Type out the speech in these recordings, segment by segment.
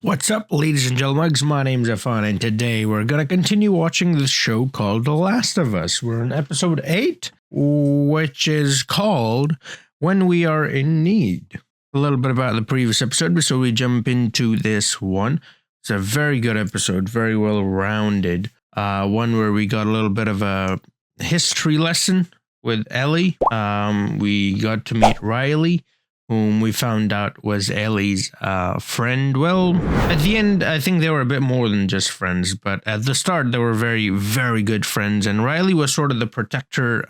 What's up, ladies and gentlemen? My name's Affan, and today we're going to continue watching this show called The Last of Us. We're in episode 8, which is called When We Are in Need. A little bit about the previous episode before we jump into this one. It's a very good episode, very well-rounded. One where we got a little bit of a history lesson with Ellie. We got to meet Riley, whom we found out was Ellie's friend. Well, at the end, I think they were a bit more than just friends, but at the start, they were very, very good friends, and Riley was sort of the protector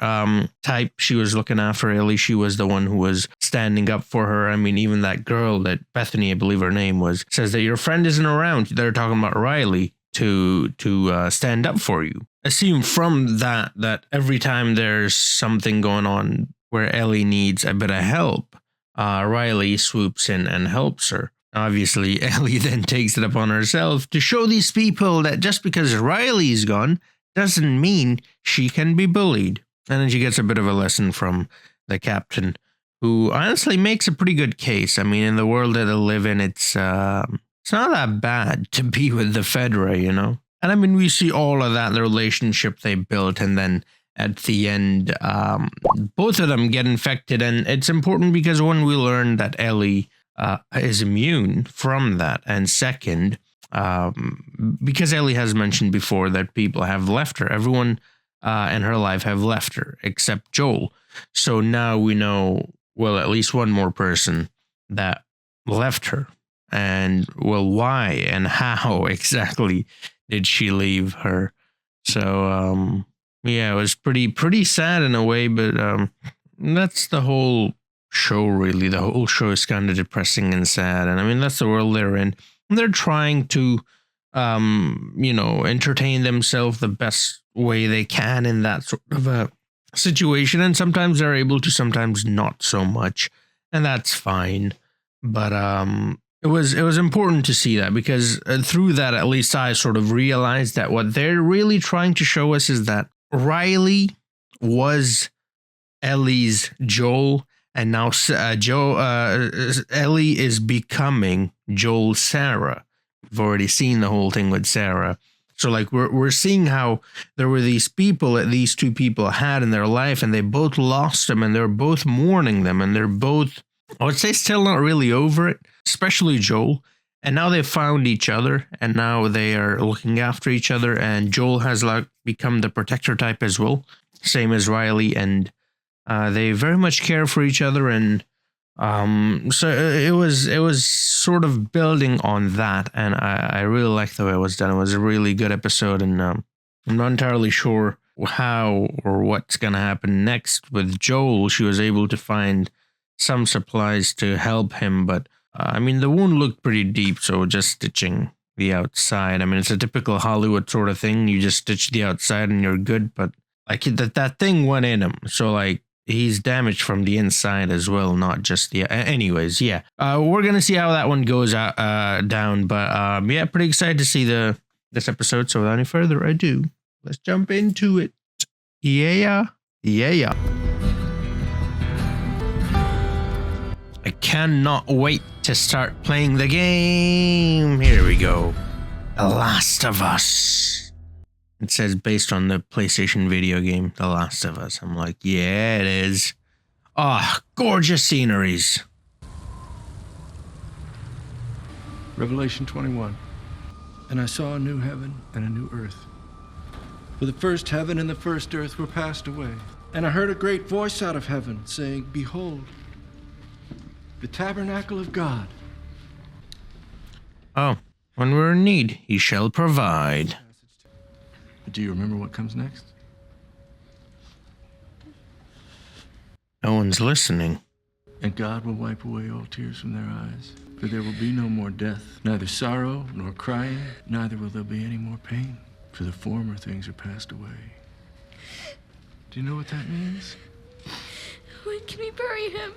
type. She was looking after Ellie. She was the one who was standing up for her. I mean, even that girl, that Bethany, I believe her name was, says that your friend isn't around. They're talking about Riley to stand up for you. Assume from that every time there's something going on where Ellie needs a bit of help, Riley swoops in and helps her. Obviously, Ellie then takes it upon herself to show these people that just because Riley's gone doesn't mean she can be bullied. And then she gets a bit of a lesson from the captain, who honestly makes a pretty good case. I mean, in the world that they live in, it's not that bad to be with the Fedra, you know? And I mean, we see all of that, the relationship they built, and then at the end, both of them get infected, and it's important because when we learn that Ellie is immune from that, and second, because Ellie has mentioned before that people have left her, everyone in her life have left her except Joel. So now we know, well, at least one more person that left her, and well, why and how exactly did she leave her? So yeah, it was pretty sad in a way, but that's the whole show, really. The whole show is kind of depressing and sad, and I mean, that's the world they're in. And they're trying to, entertain themselves the best way they can in that sort of a situation, and sometimes they're able to, sometimes not so much, and that's fine. But it was important to see that, because through that, at least I sort of realized that what they're really trying to show us is that Riley was Ellie's Joel, and now Ellie is becoming Joel's Sarah. We've already seen the whole thing with Sarah. So like we're seeing how there were these people that these two people had in their life, and they both lost them, and they're both mourning them, and they're both, I would say, still not really over it, especially Joel. And now they've found each other, and now they are looking after each other, and Joel has like become the protector type as well, same as Riley, and they very much care for each other, and so it was sort of building on that, and I really liked the way it was done. It was a really good episode, and I'm not entirely sure how or what's going to happen next with Joel. She was able to find some supplies to help him, but I mean, the wound looked pretty deep, so just stitching the outside. I mean, it's a typical Hollywood sort of thing. You just stitch the outside and you're good, but like that thing went in him. So like he's damaged from the inside as well, not just the... Anyways, yeah. We're going to see how that one goes down, but yeah, pretty excited to see this episode. So without any further ado, let's jump into it. Yeah. I cannot wait to start playing the game. Here we go. The Last of Us. It says based on the PlayStation video game, The Last of Us. I'm like, yeah, it is. Ah, gorgeous sceneries. Revelation 21. And I saw a new heaven and a new earth. For the first heaven and the first earth were passed away. And I heard a great voice out of heaven saying, Behold, the tabernacle of God. Oh, when we're in need, he shall provide. Do you remember what comes next? No one's listening. And God will wipe away all tears from their eyes, for there will be no more death, neither sorrow nor crying, neither will there be any more pain, for the former things are passed away. Do you know what that means? When can we bury him?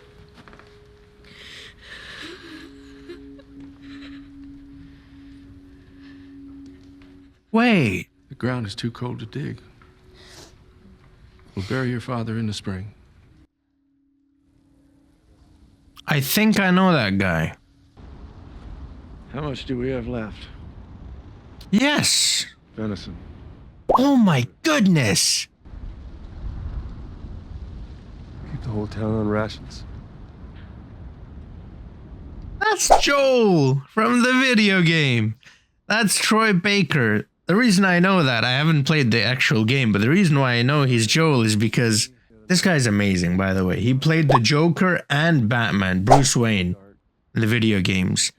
Wait. The ground is too cold to dig. We'll bury your father in the spring. I think I know that guy. How much do we have left? Yes. Venison. Oh my goodness. Keep the whole town on rations. That's Joel from the video game. That's Troy Baker. The reason I know that, I haven't played the actual game, but the reason why I know he's Joel is because this guy's amazing, by the way. He played the Joker and Batman, Bruce Wayne, in the video games.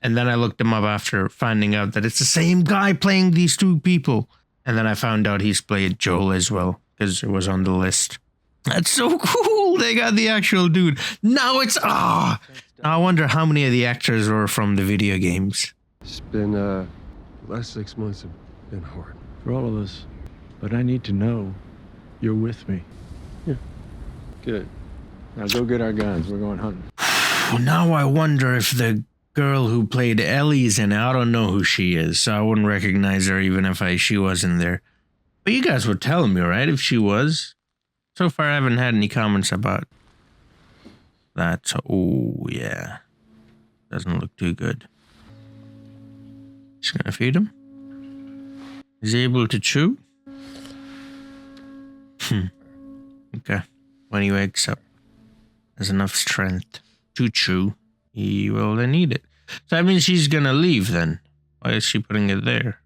And then I looked him up after finding out that it's the same guy playing these two people. And then I found out he's played Joel as well, because it was on the list. That's so cool. They got the actual dude. Now it's, I wonder how many of the actors were from the video games. It's been, the last 6 months have been hard. For all of us. But I need to know you're with me. Yeah. Good. Now go get our guns. We're going hunting. Now I wonder if the girl who played Ellie's in it. I don't know who she is, so I wouldn't recognize her even if she wasn't there. But you guys would tell me, right, if she was? So far, I haven't had any comments about that. So, oh, yeah. Doesn't look too good. Just gonna feed him. Is he able to chew? Okay. When he wakes up, has enough strength to chew, he will then eat it. So that means she's gonna leave then. Why is she putting it there?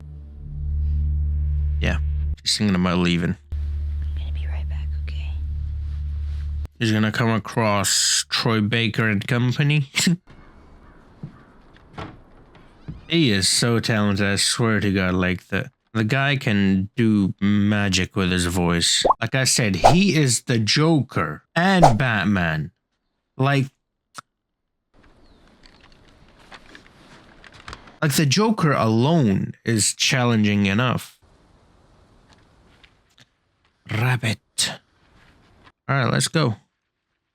Yeah, she's thinking about leaving. I'm gonna be right back, okay? He's gonna come across Troy Baker and company. He is so talented, I swear to God, like the guy can do magic with his voice. Like I said, he is the Joker and Batman. Like the Joker alone is challenging enough. Rabbit. Alright, let's go.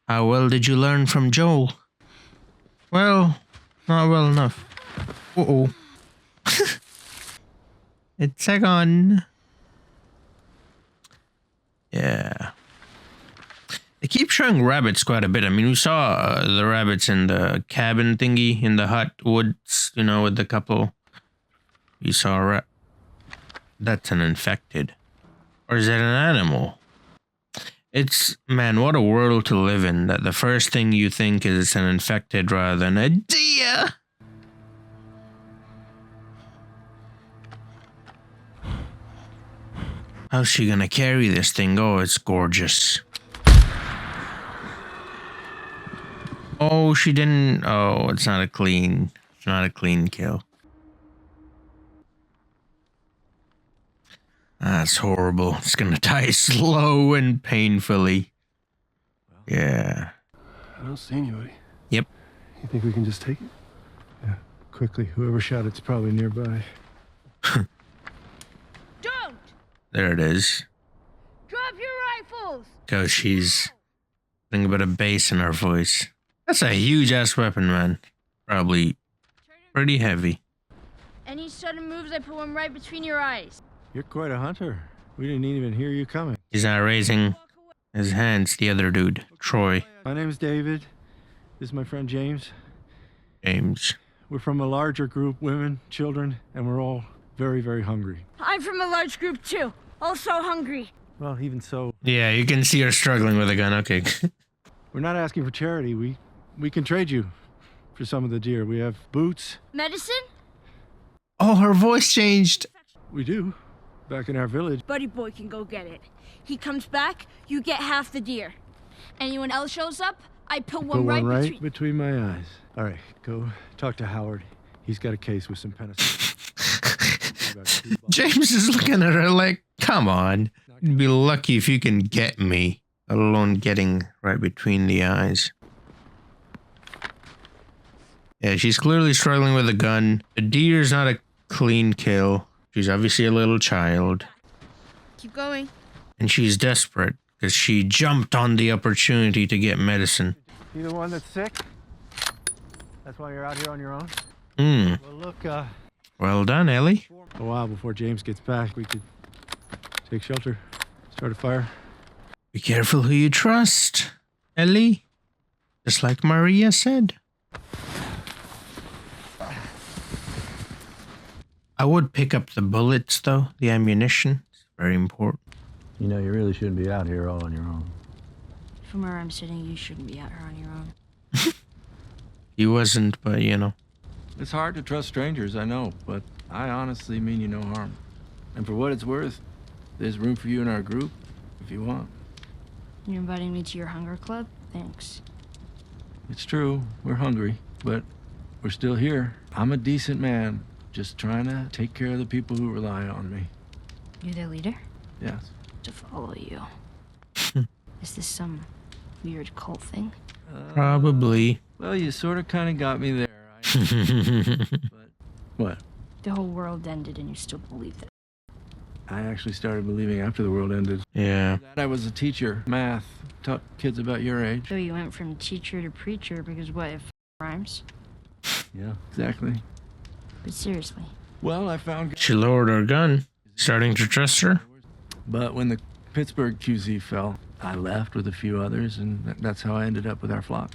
How well did you learn from Joel? Well, not well enough. Uh-oh. It's Cichon. Yeah. They keep showing rabbits quite a bit. I mean, we saw the rabbits in the cabin thingy, in the hut woods, you know, with the couple. We saw a rat. That's an infected. Or is that an animal? It's, man, what a world to live in, that the first thing you think is an infected rather than a deer. How's she gonna carry this thing? Oh, it's gorgeous. Oh, she didn't. Oh, it's not a clean kill. That's horrible. It's gonna die slow and painfully. Yeah. I don't see anybody. Yep. You think we can just take it? Yeah. Quickly. Whoever shot it's probably nearby. Don't! There it is. Drop your rifles! Because she's thinking about a bass in her voice. That's a huge ass weapon, man. Probably pretty heavy. Any sudden moves, I put one right between your eyes. You're quite a hunter. We didn't even hear you coming. He's not raising his hands, the other dude, Troy. My name's David. This is my friend James. James. We're from a larger group, women, children, and we're all very, very hungry. I'm from a large group too, also hungry. Well, even so. Yeah, you can see her struggling with a gun. Okay. We're not asking for charity. We can trade you for some of the deer. We have boots. Medicine? Oh, her voice changed. We do. Back in our village. Buddy boy can go get it. He comes back, you get half the deer. Anyone else shows up, I put one right between my eyes. All right, go talk to Howard. He's got a case with some penicillin. James is looking at her like, come on. You'd be lucky if you can get me, let alone getting right between the eyes. Yeah, she's clearly struggling with a gun. The deer's not a clean kill. She's obviously a little child. Keep going. And she's desperate because she jumped on the opportunity to get medicine. You the one that's sick? That's why you're out here on your own? Well, look, well done, Ellie. A while before James gets back, we could take shelter, start a fire. Be careful who you trust, Ellie. Just like Maria said. I would pick up the bullets, though. The ammunition. It's very important. You know, you really shouldn't be out here all on your own. From where I'm sitting, you shouldn't be out here on your own. He wasn't, but you know. It's hard to trust strangers, I know, but I honestly mean you no harm. And for what it's worth, there's room for you in our group if you want. You're inviting me to your hunger club? Thanks. It's true, we're hungry, but we're still here. I'm a decent man, just trying to take care of the people who rely on me. You're their leader? Yes. To follow you. Is this some weird cult thing? Probably. Well, you sort of kind of got me there. But what? The whole world ended and you still believe that. I actually started believing after the world ended. Yeah. I was a teacher, math, taught kids about your age. So you went from teacher to preacher because what, if rhymes? Yeah, exactly. But seriously. Well, I found... She lowered her gun, starting to trust her. But when the Pittsburgh QZ fell, I left with a few others, and that's how I ended up with our flock.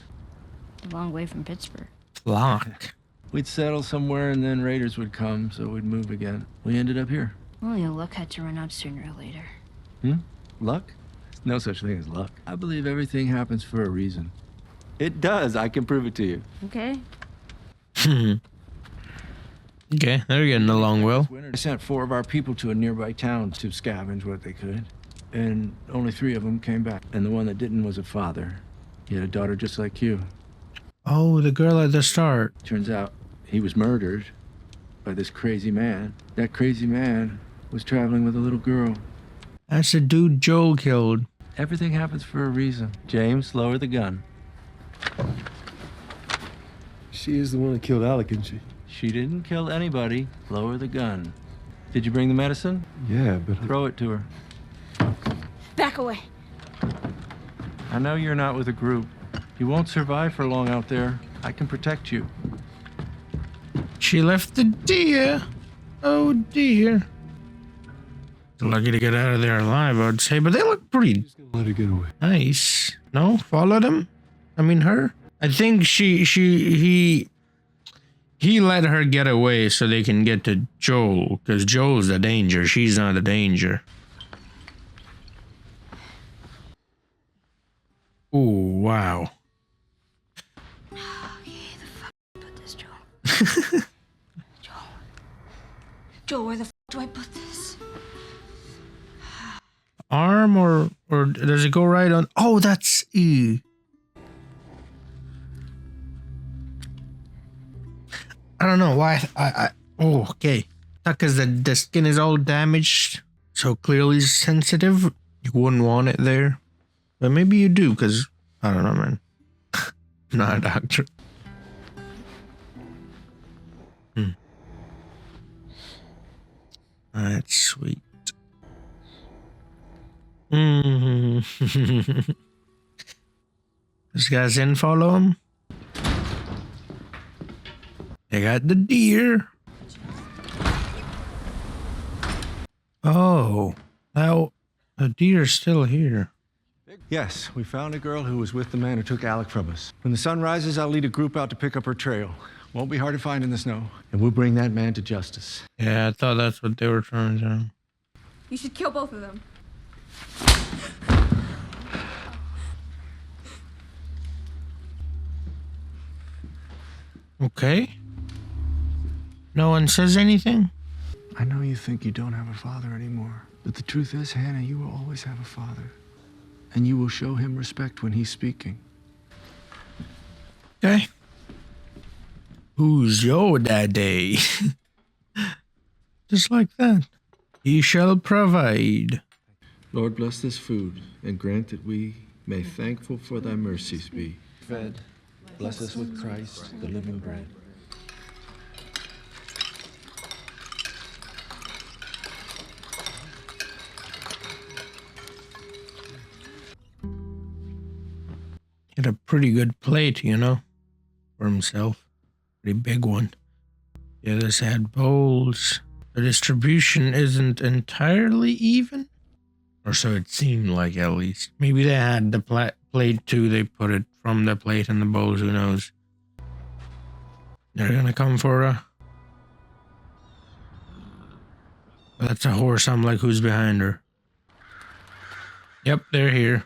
A long way from Pittsburgh. Flock. We'd settle somewhere, and then raiders would come, so we'd move again. We ended up here. Well, your luck had to run out sooner or later. Luck? There's no such thing as luck. I believe everything happens for a reason. It does. I can prove it to you. Okay. Okay, they're getting along well. I sent 4 of our people to a nearby town to scavenge what they could, and only 3 of them came back. And the one that didn't was a father. He had a daughter just like you. Oh, the girl at the start. Turns out he was murdered by this crazy man. That crazy man was traveling with a little girl. That's the dude Joel killed. Everything happens for a reason. James, lower the gun. She is the one that killed Alec, isn't she? She didn't kill anybody. Lower the gun. Did you bring the medicine? Yeah, but... Throw it to her. Back away. I know you're not with a group. You won't survive for long out there. I can protect you. She left the deer. Oh dear. Lucky to get out of there alive, I'd say, but they look pretty Just gonna let her get away. nice. No, follow them. I mean, her. I think he let her get away so they can get to Joel, because Joel's the danger. She's not the danger. Oh wow. Put this, Joel. Joel, where the do I put this? Arm or does it go right on? Oh, that's E. I don't know why. Oh, okay. Because the skin is all damaged, so clearly sensitive. You wouldn't want it there, but maybe you do. Because I don't know, man. I'm not a doctor. That's sweet. This guy's in. Follow him. They got the deer. Oh, now the deer's still here. Yes, we found a girl who was with the man who took Alec from us. When the sun rises, I'll lead a group out to pick up her trail. Won't be hard to find in the snow. And we'll bring that man to justice. Yeah, I thought that's what they were trying to do. You should kill both of them. Okay. No one says anything? I know you think you don't have a father anymore. But the truth is, Hannah, you will always have a father. And you will show him respect when he's speaking. Okay. Who's your daddy? Just like that. He shall provide. Lord, bless this food, and grant that we may thankful for thy mercies be. Fed, bless us with Christ, the living bread. Get a pretty good plate, you know, for himself. Pretty big one. The others had bowls. The distribution isn't entirely even. Or so it seemed like, at least. Maybe they had the plate too. They put it from the plate in the bowls. Who knows? They're gonna come for a... That's a horse. I'm like, who's behind her? Yep, they're here.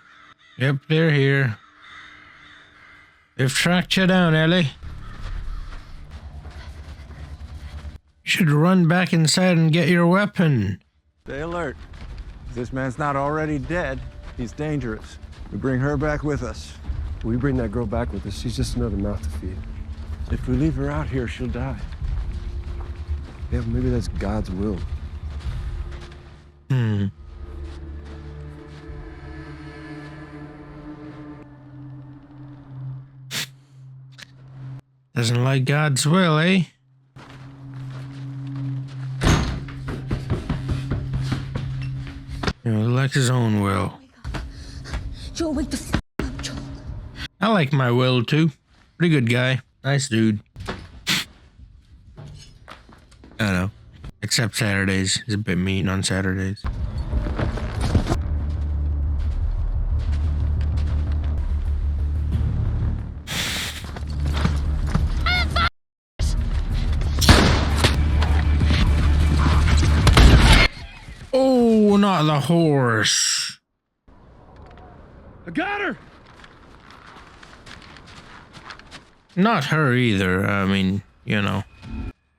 Yep, they're here. They've tracked you down, Ellie. You should run back inside and get your weapon. Stay alert. If this man's not already dead, he's dangerous. We bring her back with us. We bring that girl back with us. She's just another mouth to feed. If we leave her out here, she'll die. Yeah, maybe that's God's will. Doesn't like God's will, eh? He likes his own will. Joel, wake the f up, Joel. I like my will too. Pretty good guy. Nice dude. I know. Except Saturdays. He's a bit mean on Saturdays. Oh, not the horse. I got her! Not her either. I mean, you know.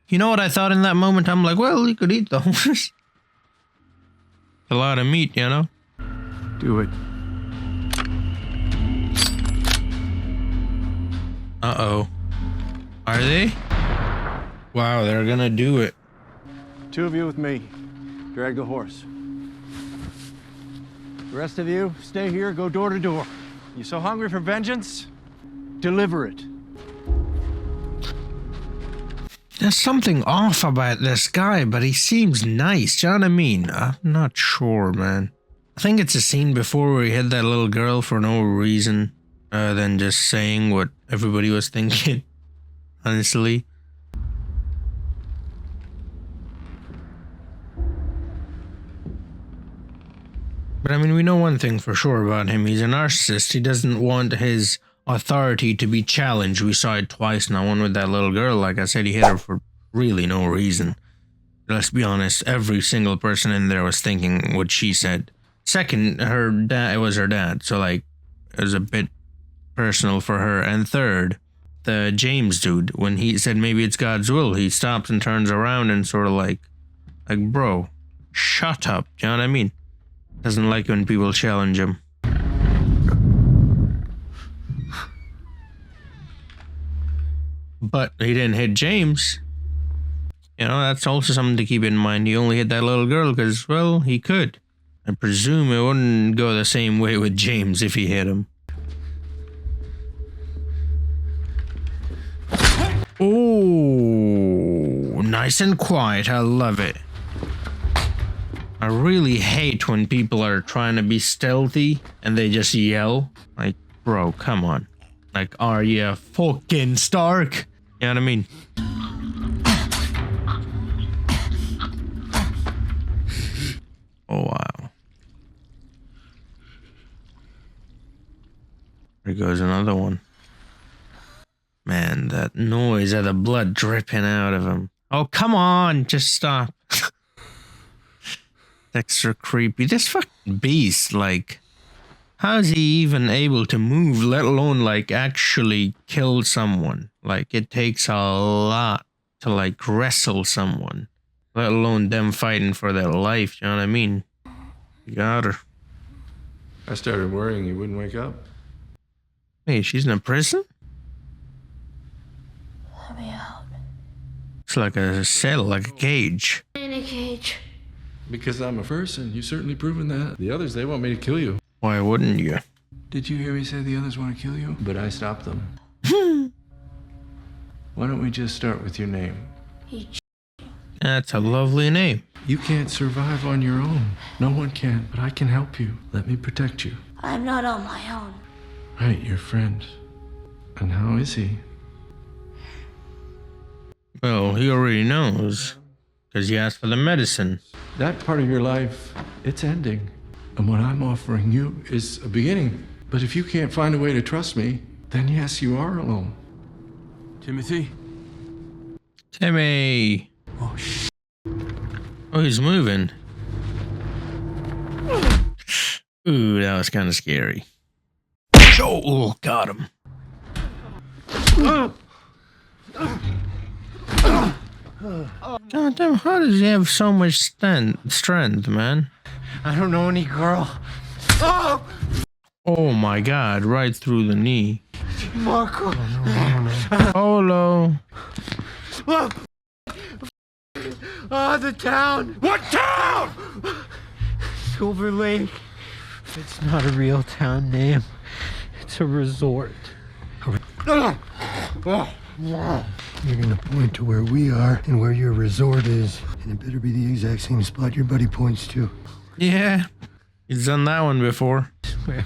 You know what I thought in that moment? I'm like, well, you could eat the horse. A lot of meat, you know? Do it. Uh-oh. Are they? Wow, they're gonna do it. 2 of you with me. Drag the horse. The rest of you, stay here, go door to door. You so hungry for vengeance? Deliver it. There's something off about this guy, but he seems nice. Do you know what I mean? I'm not sure, man. I think it's a scene before where he hit that little girl for no reason, than just saying what everybody was thinking. Honestly. But I mean, we know one thing for sure about him. He's a narcissist. He doesn't want his authority to be challenged. We saw it twice now. One with that little girl. Like I said, he hit her for really no reason. Let's be honest. Every single person in there was thinking what she said. Second, her dad. It was her dad. So like, it was a bit personal for her. And third, the James dude. When he said maybe it's God's will, he stops and turns around and sort of like, bro, shut up. Do you know what I mean? Doesn't like when people challenge him. But he didn't hit James. You know, that's also something to keep in mind. He only hit that little girl because, well, he could. I presume it wouldn't go the same way with James if he hit him. Oh, nice and quiet. I love it. I really hate when people are trying to be stealthy and they just yell. Like, bro, come on. Like, are you fucking Stark? You know what I mean? Oh, wow. There goes another one. Man, that noise of the blood dripping out of him. Oh, come on. Just stop. Extra creepy. This fucking beast, like, how's he even able to move, let alone, like, actually kill someone? Like, it takes a lot to, like, wrestle someone, let alone them fighting for their life, you know what I mean? You got her. I started worrying you wouldn't wake up. Hey, she's in a prison? Let me out. It's like a cell, like a cage. In a cage. Because I'm a person. You've certainly proven that. The others, they want me to kill you. Why wouldn't you? Did you hear me say the others want to kill you? But I stopped them. Why don't we just start with your name? That's a lovely name. You can't survive on your own. No one can, but I can help you. Let me protect you. I'm not on my own. Right, your friend. And how is he? Well, he already knows. Because you asked for the medicine. That part of your life, it's ending. And what I'm offering you is a beginning. But if you can't find a way to trust me, then yes, you are alone. Timothy? Timmy. Oh, Oh, he's moving. Ooh, that was kind of scary. Joel got him. God damn, how does he have so much strength, man? I don't know any girl. Oh my god, right through the knee. Marco. Polo. The town. What town? Silver Lake. It's not a real town name. It's a resort. You're gonna point to where we are and where your resort is, and it better be the exact same spot your buddy points to. Yeah, he's done that one before. Swear.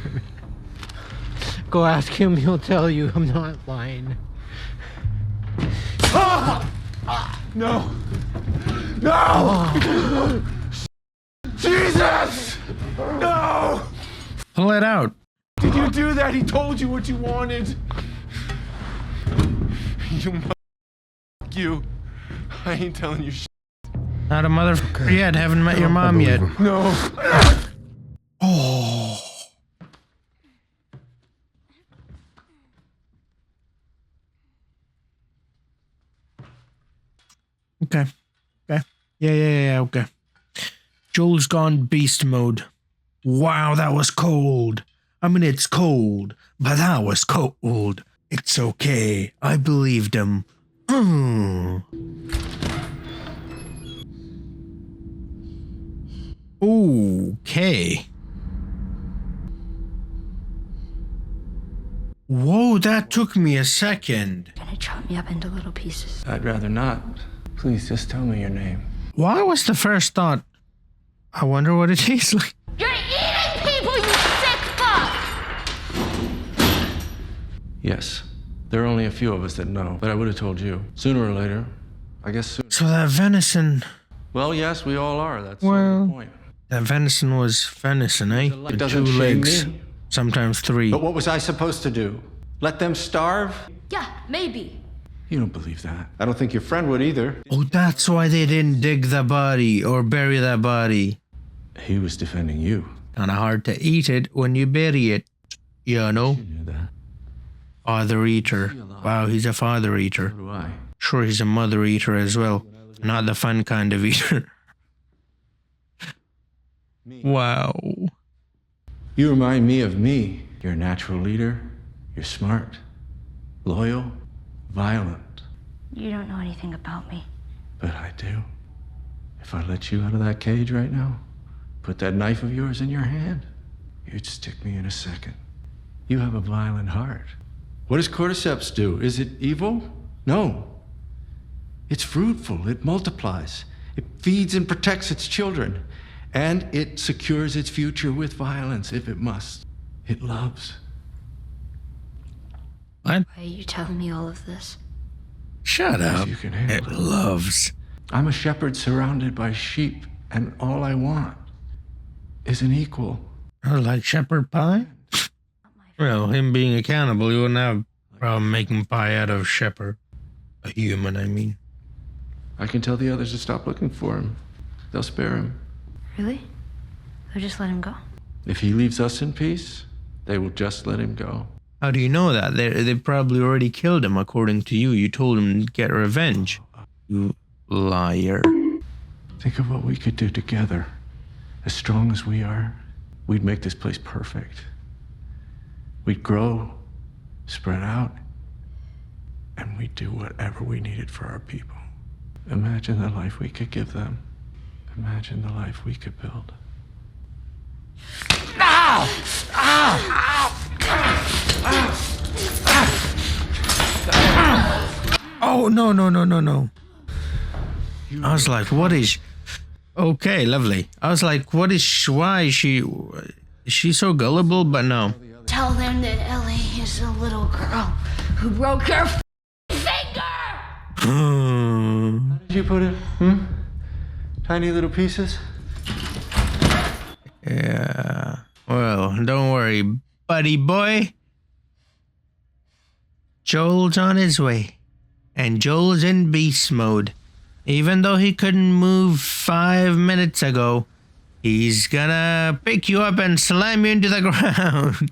Go ask him, he'll tell you. I'm not lying. No. No! Jesus! No! Pull it out. Did you do that? He told you what you wanted. You. I ain't telling you shit. Not a motherfucker yet. Haven't met your mom yet. No. Oh. Okay. Okay. Yeah, okay. Joel's gone beast mode. Wow, that was cold. I mean, it's cold, but that was cold. It's okay. I believed him. Okay. Whoa, that took me a second. Gonna chop me up into little pieces. I'd rather not. Please just tell me your name. Why was the first thought, I wonder what it tastes like? You're eating people, you sick fuck! Yes. There are only a few of us that know, but I would have told you. Sooner or later. I guess soon. So that venison, Well, yes, we all are. That's Well- the point. that venison was venison, eh? It With doesn't 2 shame legs, me. sometimes 3. But what was I supposed to do? Let them starve? Yeah, maybe. You don't believe that. I don't think your friend would either. Oh, that's why they didn't dig the body or bury that body. He was defending you. Kinda hard to eat it when you bury it, you know? You knew that. Father eater. Wow, he's a father eater. So do I. Sure, he's a mother eater as well. Not the fun kind of eater. Wow. You remind me of me. You're a natural leader. You're smart, loyal, violent. You don't know anything about me. But I do. If I let you out of that cage right now, put that knife of yours in your hand, you'd stick me in a second. You have a violent heart. What does cordyceps do? Is it evil? No. It's fruitful. It multiplies. It feeds and protects its children. And it secures its future with violence if it must. It loves. What? Why are you telling me all of this? Shut up. You can handle It it. loves. I'm a shepherd surrounded by sheep, and all I want is an equal. Oh, like shepherd pie? Well, him being a cannibal, you wouldn't have a problem making pie out of shepherd. A human, I mean. I can tell the others to stop looking for him. They'll spare him. Really? They'll just let him go? If he leaves us in peace, they will just let him go. How do you know that? They probably already killed him, according to you. You told him to get revenge. You liar. Think of what we could do together. As strong as we are, we'd make this place perfect. We'd grow, spread out, and we'd do whatever we needed for our people. Imagine the life we could give them. Imagine the life we could build. Oh, no. I was like, what is... Okay, lovely. I was like, why is she so gullible? But no. Tell them that Ellie is a little girl who broke her finger! How did you put it? Tiny little pieces? Yeah. Well, don't worry, buddy boy. Joel's on his way. And Joel's in beast mode. Even though he couldn't move 5 minutes ago, he's gonna pick you up and slam you into the ground.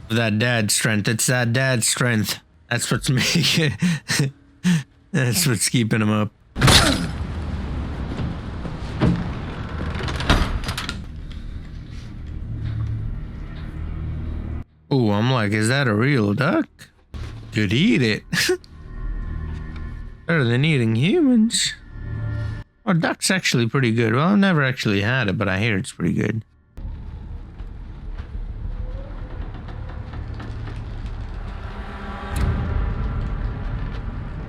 That dad strength. It's that dad strength. That's what's making it. That's what's keeping him up. Oh, I'm like, is that a real duck? Could eat it. Better than eating humans. Oh, duck's actually pretty good. Well, I've never actually had it, but I hear it's pretty good.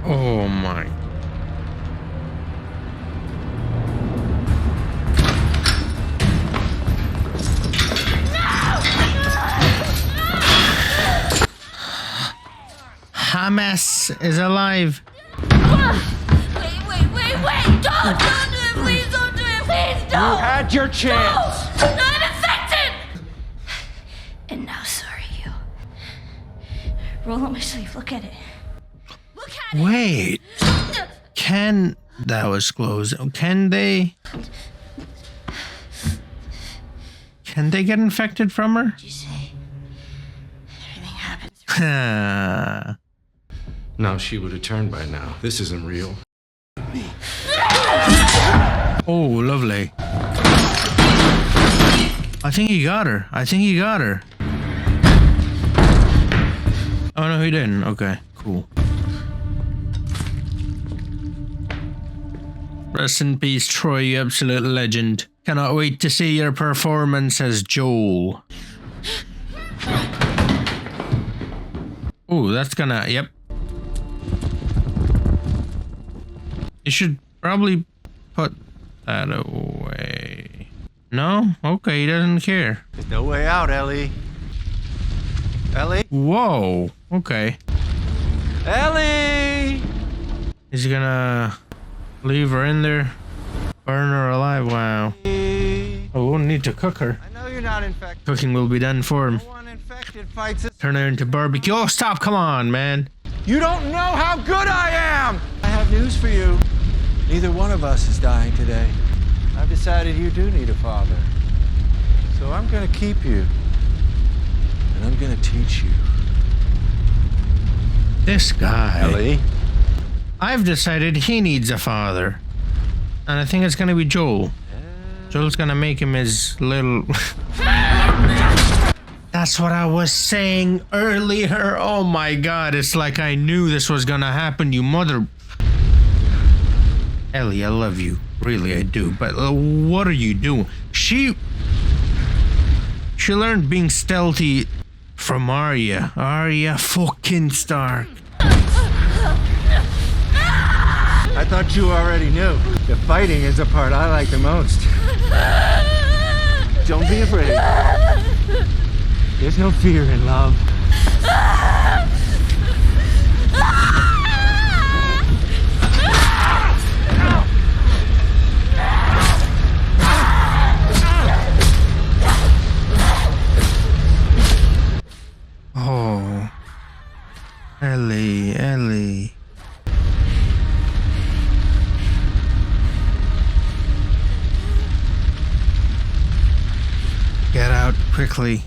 Oh my. Hamas is alive. Wait. Don't do it. Please don't do it. Please don't. You had your chance. No, I'm infected. And now so are you. Roll up my sleeve. Look at it. Look at it. Wait. That was close. Can they get infected from her? What'd you say? Everything happens. No, she would have turned by now. This isn't real. Oh, lovely. I think he got her. Oh, no, he didn't. Okay, cool. Rest in peace, Troy, you absolute legend. Cannot wait to see your performance as Joel. Oh, that's gonna... Yep. You should probably put that away. No? Okay, he doesn't care. There's no way out, Ellie. Ellie? Whoa. Okay. Ellie! He's gonna leave her in there. Burn her alive. Wow. Oh, we won't need to cook her. I know you're not infected. Cooking will be done for him. No one infected fights this. Turn her into barbecue. Oh, stop. Come on, man. You don't know how good I am! I have news for you. Neither one of us is dying today. I've decided you do need a father. So I'm gonna keep you. And I'm gonna teach you. This guy. Ellie? I've decided he needs a father. And I think it's gonna be Joel. Joel's gonna make him his little... That's what I was saying earlier. Oh my god, it's like I knew this was gonna happen, you mother... Ellie, I love you. Really, I do. But what are you doing? She learned being stealthy from Arya. Arya fucking Stark. I thought you already knew. The fighting is the part I like the most. Don't be afraid. There's no fear in love. Oh. Ellie. Get out quickly.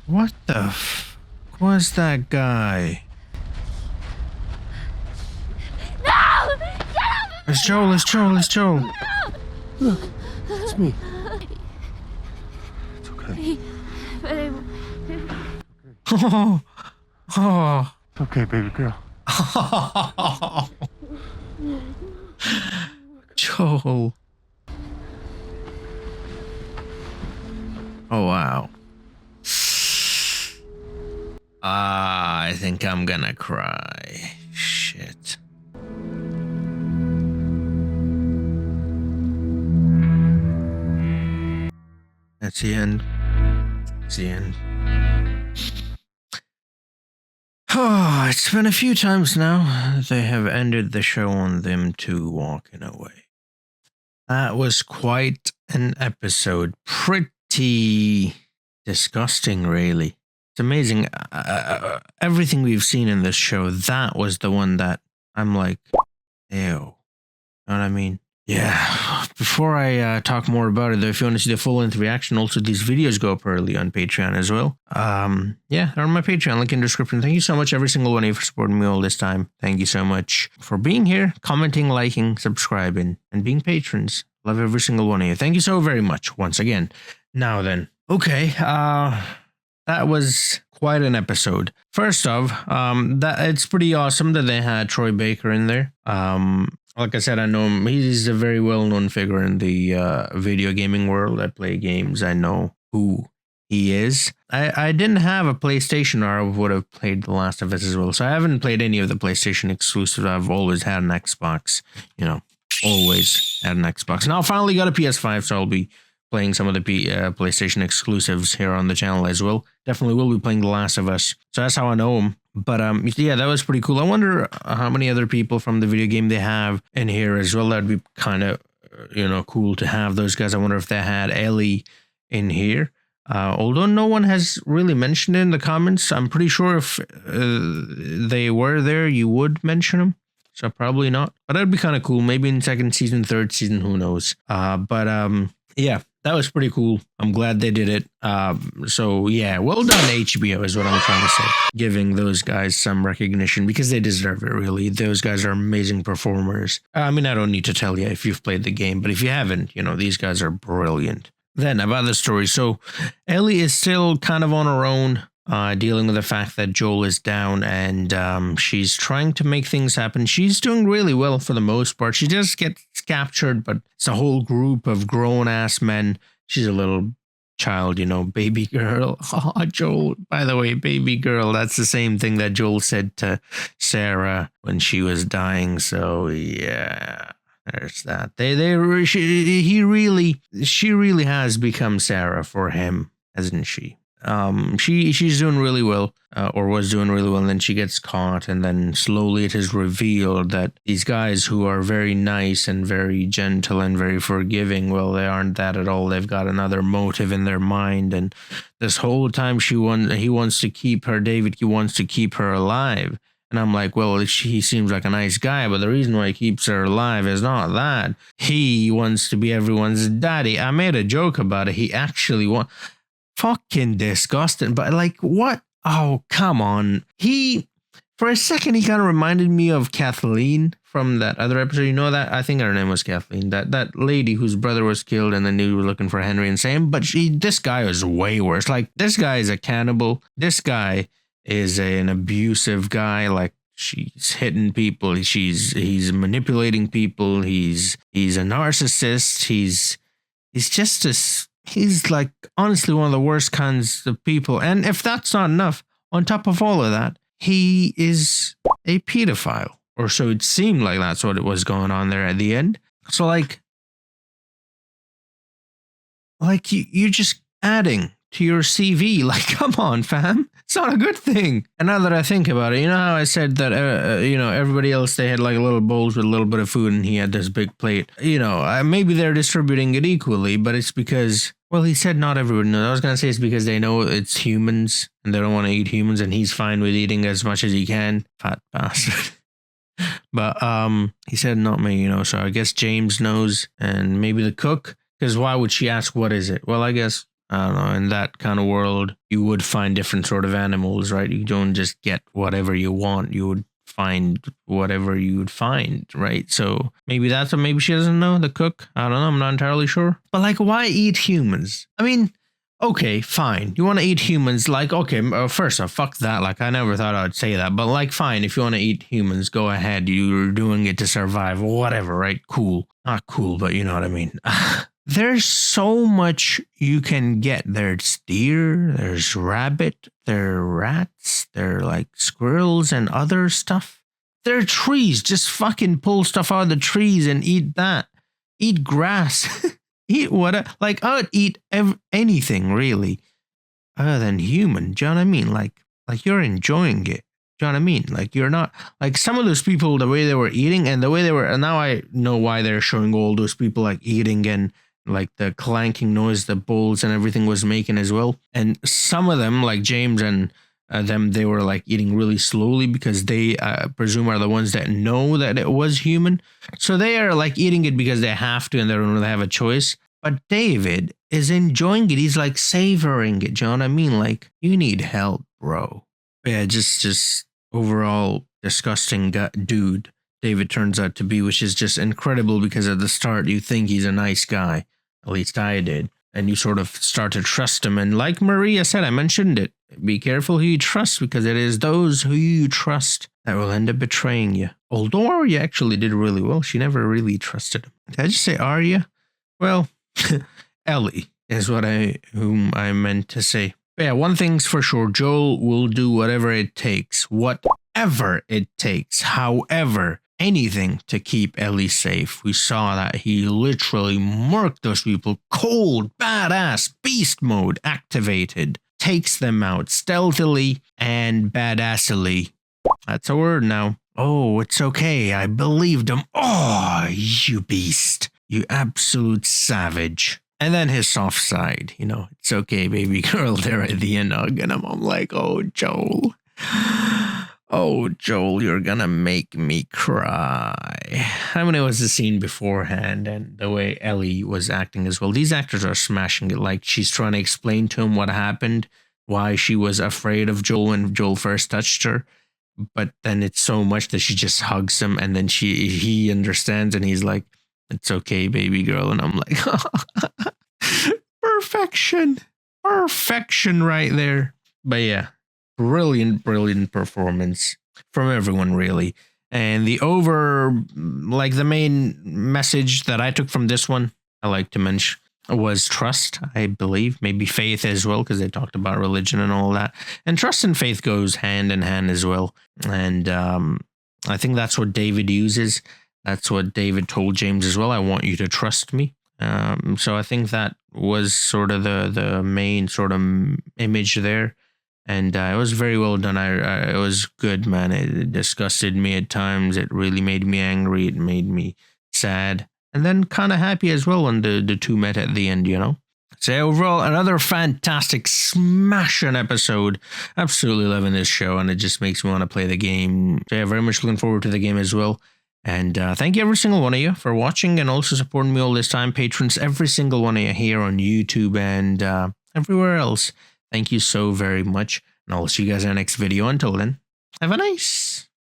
What the f was that guy? No! Get up! It's Joel. Look, it's me. It's okay. Oh. It's okay, baby girl. Joel. Oh, wow. I think I'm gonna cry. Shit. That's the end. It's the end. Oh, it's been a few times now. They have ended the show on them two walking away. That was quite an episode. Pretty disgusting, really. It's amazing. Everything we've seen in this show, that was the one that I'm like, ew. You know what I mean? Yeah. Before I talk more about it, though, if you want to see the full-length reaction, also these videos go up early on Patreon as well. Yeah, they're on my Patreon, link in the description. Thank you so much, every single one of you, for supporting me all this time. Thank you so much for being here, commenting, liking, subscribing, and being patrons. Love every single one of you. Thank you so very much once again. Now then, okay, that was quite an episode. First off, that it's pretty awesome that they had Troy Baker in there. Like I said, I know him. He's a very well-known figure in the video gaming world. I play games. I know who he is. I didn't have a PlayStation, or I would have played The Last of Us as well. So I haven't played any of the PlayStation exclusives. I've always had an Xbox. You know, always had an Xbox. Now I finally got a PS5, so I'll be playing some of the PlayStation exclusives here on the channel as well. Definitely will be playing The Last of Us. So that's how I know him. But yeah, that was pretty cool. I wonder how many other people from the video game they have in here as well. That'd be kind of, you know, cool to have those guys. I wonder if they had Ellie in here. Although no one has really mentioned it in the comments. I'm pretty sure if they were there, you would mention them. So probably not. But that'd be kind of cool. Maybe in second season, third season, who knows. Yeah, that was pretty cool. I'm glad they did it. So yeah, well done HBO is what I'm trying to say. Giving those guys some recognition because they deserve it, really. Those guys are amazing performers. I mean, I don't need to tell you if you've played the game, but if you haven't, you know, these guys are brilliant. Then about the story. So Ellie is still kind of on her own, dealing with the fact that Joel is down, and she's trying to make things happen. She's doing really well for the most part. She just gets captured, but it's a whole group of grown-ass men. She's a little child, you know, baby girl. Oh, Joel, by the way, baby girl. That's the same thing that Joel said to Sarah when she was dying. So yeah, there's that. She really has become Sarah for him, hasn't she? She's doing really well, or was doing really well, and then she gets caught, and then slowly it is revealed that these guys who are very nice and very gentle and very forgiving, well, they aren't that at all. They've got another motive in their mind, and this whole time he wants to keep her, David, he wants to keep her alive. And I'm like, well, he seems like a nice guy, but the reason why he keeps her alive is not that. He wants to be everyone's daddy. I made a joke about it. He actually wants... Fucking disgusting, but like, what? Oh, come on. For a second, he kind of reminded me of Kathleen from that other episode. You know that? I think her name was Kathleen. That lady whose brother was killed, and then they were looking for Henry and Sam. But this guy is way worse. Like, this guy is a cannibal. This guy is an abusive guy. Like, she's hitting people. He's manipulating people. He's a narcissist. He's just a... He's like, honestly, one of the worst kinds of people. And if that's not enough, on top of all of that, he is a pedophile. Or so it seemed like that's what it was going on there at the end. So like you're just adding to your CV. Like, come on, fam. It's not a good thing. And now that I think about it, you know how I said that, you know, everybody else, they had like little bowls with a little bit of food, and he had this big plate. You know, maybe they're distributing it equally, but it's because, well, he said not everyone knows. I was going to say it's because they know it's humans and they don't want to eat humans, and he's fine with eating as much as he can. Fat bastard. But he said not me, you know, so I guess James knows, and maybe the cook, because why would she ask what is it? Well, I guess, I don't know, in that kind of world, you would find different sort of animals, right? You don't just get whatever you want. You would find whatever you would find, right? So maybe that's what, maybe she doesn't know, the cook. I don't know. I'm not entirely sure. But like, why eat humans? I mean, okay, fine. You want to eat humans, like, okay, first off, fuck that. Like, I never thought I'd say that. But like, fine, if you want to eat humans, go ahead. You're doing it to survive, whatever, right? Cool. Not cool, but you know what I mean. There's so much you can get. There's deer, there's rabbit, there are rats, there are like squirrels and other stuff. There are trees. Just fucking pull stuff out of the trees and eat that. Eat grass. Eat what? Like, I would eat anything really other than human. Do you know what I mean? Like you're enjoying it. Do you know what I mean? Like, you're not, like, some of those people, the way they were eating and the way they were, and now I know why they're showing all those people like eating and like the clanking noise the bowls and everything was making as well. And some of them, like James and them, they were like eating really slowly because they presume are the ones that know that it was human. So they are like eating it because they have to and they don't really have a choice. But David is enjoying it. He's like savoring it. Do you know what I mean? Like, you need help, bro. Yeah, just overall disgusting dude David turns out to be, which is just incredible because at the start you think he's a nice guy. At least I did. And you sort of start to trust him. And like Maria said, I mentioned it. Be careful who you trust because it is those who you trust that will end up betraying you. Although Arya actually did really well. She never really trusted him. Did I just say Arya? Well, Ellie is whom I meant to say. But yeah, one thing's for sure. Joel will do whatever it takes. Whatever it takes. However, anything to keep Ellie safe. We saw that he literally murked those people. Cold, badass, beast mode activated. Takes them out stealthily and badassily. That's a word now. Oh, it's okay. I believed him. Oh, you beast. You absolute savage. And then his soft side, you know, it's okay, baby girl, there at the end hugging him. I'm like, oh, Joel. Oh, Joel, you're gonna make me cry. I mean, it was the scene beforehand and the way Ellie was acting as well. These actors are smashing it. Like, she's trying to explain to him what happened, why she was afraid of Joel when Joel first touched her. But then it's so much that she just hugs him and then he understands and he's like, it's okay, baby girl. And I'm like, perfection. Perfection right there. But yeah, brilliant performance from everyone, really. And the main message that I took from this one, I like to mention, was trust, I believe. Maybe faith as well, because they talked about religion and all that. And trust and faith goes hand in hand as well. And I think that's what David uses. That's what David told James as well. I want you to trust me. So I think that was sort of the main sort of image there. And it was very well done. It was good, man. It disgusted me at times. It really made me angry. It made me sad. And then kind of happy as well when the two met at the end, you know. So overall, another fantastic smashing episode. Absolutely loving this show. And it just makes me want to play the game. So yeah, very much looking forward to the game as well. And thank you every single one of you for watching and also supporting me all this time. Patrons, every single one of you here on YouTube and everywhere else. Thank you so very much. And I'll see you guys in the next video. Until then, have a nice